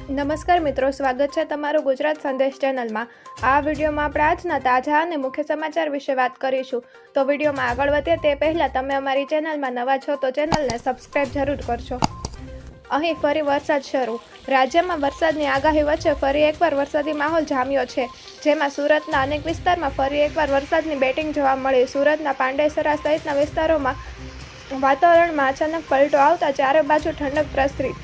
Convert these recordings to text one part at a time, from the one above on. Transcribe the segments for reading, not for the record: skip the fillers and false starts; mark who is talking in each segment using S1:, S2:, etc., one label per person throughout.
S1: નમસ્કાર મિત્રો, સ્વાગત છે તમારું ગુજરાત સંદેશ ચેનલમાં। આ વિડીયોમાં આપણે આજના તાજા અને મુખ્ય સમાચાર વિશે વાત કરીશું। તો વિડીયોમાં આગળ વધીએ તે પહેલાં તમે અમારી ચેનલમાં નવા છો તો ચેનલને સબસ્ક્રાઇબ જરૂર કરશો। અહીં ફરી વરસાદ શરૂ। રાજ્યમાં વરસાદની આગાહી વચ્ચે ફરી એકવાર વરસાદી માહોલ જામ્યો છે, જેમાં સુરતના અનેક વિસ્તારમાં ફરી એકવાર વરસાદની બેટિંગ જોવા મળી। સુરતના પાંડેસરા સહિતના વિસ્તારોમાં વાતાવરણમાં અચાનક પલટો આવતા ચારે બાજુ ઠંડક પ્રસરી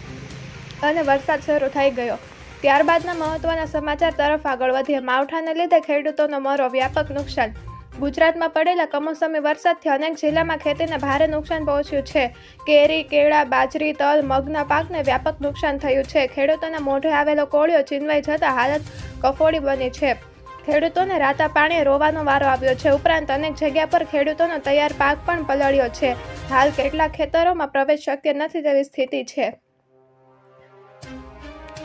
S1: અને વરસાદ શરૂ થઈ ગયો। ત્યારબાદના મહત્વના સમાચાર તરફ આગળ વધીએ। માવઠાને લીધે ખેડૂતોનો મોરો, વ્યાપક નુકસાન। ગુજરાતમાં પડેલા કમોસમી વરસાદથી અનેક જિલ્લામાં ખેતીને ભારે નુકસાન પહોંચ્યું છે। કેરી, કેળા, બાજરી, તલ, મગના પાકને વ્યાપક નુકસાન થયું છે। ખેડૂતોના મોઢે આવેલો કોળિયો ચીનવાઈ જતા હાલત કફોડી બની છે। ખેડૂતોને રાતા પાણીએ રોવાનો વારો આવ્યો છે। ઉપરાંત અનેક જગ્યા પર ખેડૂતોનો તૈયાર પાક પણ પલળ્યો છે। હાલ કેટલાક ખેતરોમાં પ્રવેશ શક્ય નથી તેવી સ્થિતિ છે।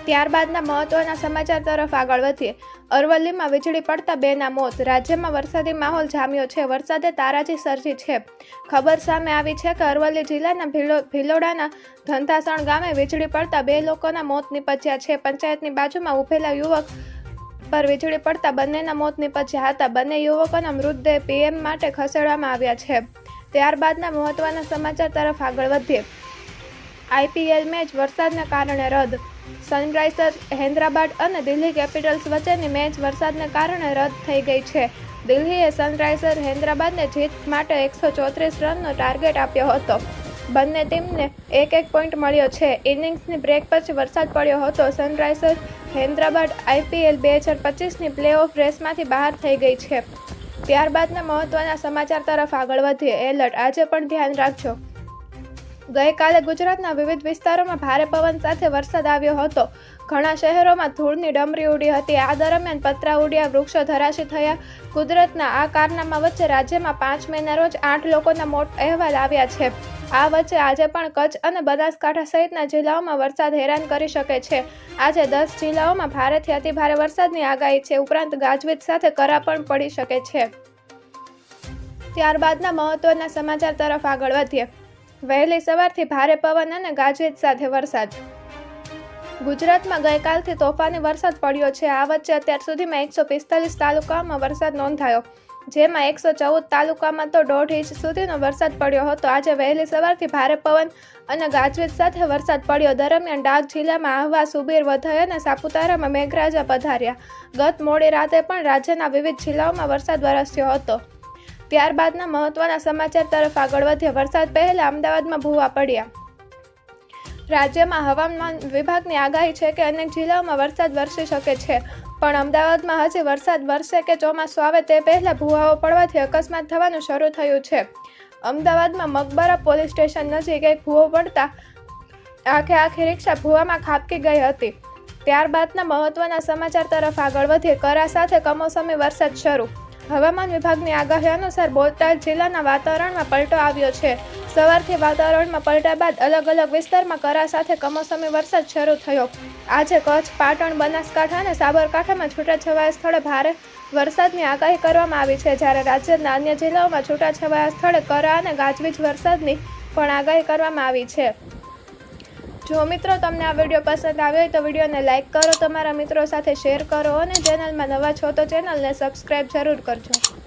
S1: ત્યારબાદના મહત્વના સમાચાર તરફ આગળ વધીએ। અરવલ્લીમાં વીજળી પડતા 2 ના મોત। રાજ્યમાં વરસાદી માહોલ જામ્યો છે। વરસાદે તારાજી સર્જી છે। ખબર સામે આવી છે કે અરવલ્લી જિલ્લાના ભિલોડાના ધંધાસણ ગામે વીજળી પડતા 2 લોકોના મોત નીપજ્યા છે। પંચાયતની બાજુમાં ઉભેલા યુવક પર વીજળી પડતા બંનેના મોત નીપજ્યા હતા। બંને યુવકોના મૃતદેહ પીએમ માટે ખસેડવામાં આવ્યા છે। ત્યારબાદના મહત્વના સમાચાર તરફ આગળ વધીએ। આઈપીએલ મેચ વરસાદને કારણે રદ। સનરાઇઝર્સ હૈદરાબાદ અને દિલ્હી કેપિટલ્સ વચ્ચેની મેચ વરસાદને કારણે રદ થઈ ગઈ છે। દિલ્હીએ સનરાઇઝર્સ હૈદરાબાદને જીત માટે 134 રનનો ટાર્ગેટ આપ્યો હતો। બંને ટીમને 1-1 પોઈન્ટ મળ્યો છે। ઇનિંગ્સની બ્રેક પછી વરસાદ પડ્યો હતો। સનરાઇઝર્સ હૈદરાબાદ આઈપીએલ 2025ની પ્લેઓફ રેસમાંથી બહાર થઈ ગઈ છે। ત્યારબાદના મહત્વના સમાચાર તરફ આગળ વધીએ। એલર્ટ, આજે પણ ધ્યાન રાખજો। ગઈકાલે ગુજરાતના વિવિધ વિસ્તારોમાં ભારે પવન સાથે વરસાદ આવ્યો હતો। ઘણા શહેરોમાં ધૂળની ડમરી ઉડી હતી। આ દરમિયાન પતરા ઉડ્યા, વૃક્ષો ધરાશી થયા। કુદરતના આ કારનામા વચ્ચે રાજ્યમાં 5 મેના રોજ 8 લોકોના મોત અહેવાલ આવ્યા છે। આ વચ્ચે આજે પણ કચ્છ અને બનાસકાંઠા સહિતના જિલ્લાઓમાં વરસાદ હેરાન કરી શકે છે। આજે 10 જિલ્લાઓમાં ભારેથી અતિભારે વરસાદની આગાહી છે। ઉપરાંત ગાજવીજ સાથે કરા પણ પડી શકે છે। ત્યારબાદના મહત્વના સમાચાર તરફ આગળ વધીએ। વહેલી સવારથી ભારે પવન અને ગાજવીજ સાથે વરસાદ। ગુજરાતમાં ગઈકાલથી તોફાની વરસાદ પડ્યો છે। આ વચ્ચે અત્યાર સુધીમાં 145 તાલુકાઓમાં વરસાદ નોંધાયો, જેમાં 114 તાલુકામાં તો 1.5 ઇંચ સુધીનો વરસાદ પડ્યો હતો। આજે વહેલી સવારથી ભારે પવન અને ગાજવીજ સાથે વરસાદ પડ્યો। દરમિયાન ડાંગ જિલ્લામાં આહવા, સુબીર, વઘઈ અને સાપુતારામાં મેઘરાજા પધાર્યા। ગત મોડી રાતે પણ રાજ્યના વિવિધ જિલ્લાઓમાં વરસાદ વરસ્યો હતો। ત્યારબાદના મહત્વના સમાચાર તરફ આગળ વધીએ। વરસાદ પહેલા અમદાવાદમાં ભૂવા પડ્યા। રાજ્યમાં હવામાન વિભાગની આગાહી છે કે અનેક જિલ્લાઓમાં વરસાદ વરસી શકે છે, પણ અમદાવાદમાં હજી વરસાદ વરસે કે ચોમાસું આવે તે પહેલા ભૂવાઓ પડવાથી અકસ્માત થવાનું શરૂ થયું છે। અમદાવાદમાં મકબરા પોલીસ સ્ટેશન નજીક એક ભૂવો પડતા આખી રિક્ષા ભૂવામાં ખાબકી ગઈ હતી। ત્યારબાદના મહત્વના સમાચાર તરફ આગળ વધીએ। કરા સાથે કમોસમી વરસાદ શરૂ। હવામાન વિભાગની આગાહી અનુસાર બોટાદ જિલ્લાના વાતાવરણમાં પલટો આવ્યો છે। સવારથી વાતાવરણમાં પલટા બાદ અલગ અલગ વિસ્તારમાં કરા સાથે કમોસમી વરસાદ શરૂ થયો। આજે કચ્છ, પાટણ, બનાસકાંઠા અને સાબરકાંઠામાં છૂટાછવાયા સ્થળે ભારે વરસાદની આગાહી કરવામાં આવી છે, જ્યારે રાજ્યના અન્ય જિલ્લાઓમાં છૂટાછવાયા સ્થળે કરા અને ગાજવીજ વરસાદની પણ આગાહી કરવામાં આવી છે। જો મિત્રો તમને આ વિડીયો પસંદ આવ્યો હોય તો વિડીયોને લાઇક કરો, તમારા મિત્રો સાથે શેર કરો અને ચેનલમાં નવા છો તો ચેનલને સબસ્ક્રાઇબ જરૂર કરજો।